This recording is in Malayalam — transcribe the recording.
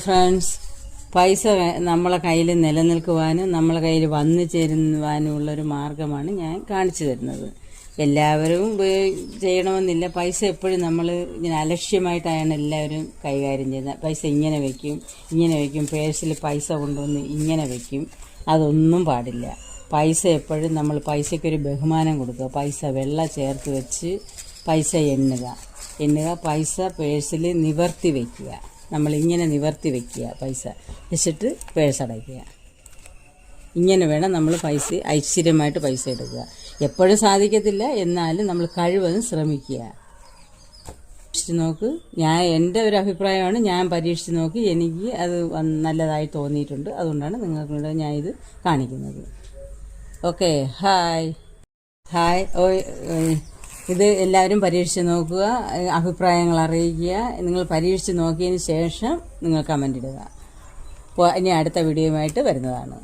ഫ്രണ്ട്സ്, പൈസ നമ്മളെ കയ്യിൽ നിലനിൽക്കുവാനും നമ്മളെ കയ്യിൽ വന്നു ചേരുവാനുമുള്ളൊരു മാർഗമാണ് ഞാൻ കാണിച്ചു തരുന്നത്. എല്ലാവരും ചെയ്യണമെന്നില്ല. പൈസ എപ്പോഴും നമ്മൾ ഇങ്ങനെ അലക്ഷ്യമായിട്ടാണ് എല്ലാവരും കൈകാര്യം ചെയ്യുന്നത്. പൈസ ഇങ്ങനെ വയ്ക്കും, പേഴ്സിൽ പൈസ കൊണ്ടുവന്ന് ഇങ്ങനെ വയ്ക്കും. അതൊന്നും പാടില്ല. പൈസ എപ്പോഴും നമ്മൾ പൈസയ്ക്കൊരു ബഹുമാനം കൊടുക്കുക. പൈസ വെള്ള ചേർത്ത് വെച്ച് പൈസ എണ്ണുക. പൈസ പേഴ്സിൽ നിവർത്തി വയ്ക്കുക. നമ്മളിങ്ങനെ നിവർത്തി വയ്ക്കുക. പൈസ വെച്ചിട്ട് പേഴ്സ് അടയ്ക്കുക. ഇങ്ങനെ വേണം നമ്മൾ പൈസ ഐശ്വര്യമായിട്ട് പൈസ എടുക്കുക. എപ്പോഴും സാധിക്കത്തില്ല, എന്നാലും നമ്മൾ കഴിവതും ശ്രമിക്കുക. പരീക്ഷിച്ച് നോക്ക്. എൻ്റെ ഒരു അഭിപ്രായമാണ്. ഞാൻ പരീക്ഷിച്ച് നോക്കി, എനിക്ക് അത് നല്ലതായി തോന്നിയിട്ടുണ്ട്. അതുകൊണ്ടാണ് നിങ്ങൾക്കൂടെ ഞാൻ ഇത് കാണിക്കുന്നത്. Okay, hi. ഇത് എല്ലാവരും പരീക്ഷിച്ച് നോക്കുക, അഭിപ്രായങ്ങൾ അറിയിക്കുക. നിങ്ങൾ പരീക്ഷിച്ച് നോക്കിയതിന് ശേഷം നിങ്ങൾ കമൻ്റ് ഇടുക. ഇനി അടുത്ത വീഡിയോയുമായിട്ട് വരുന്നതാണ്.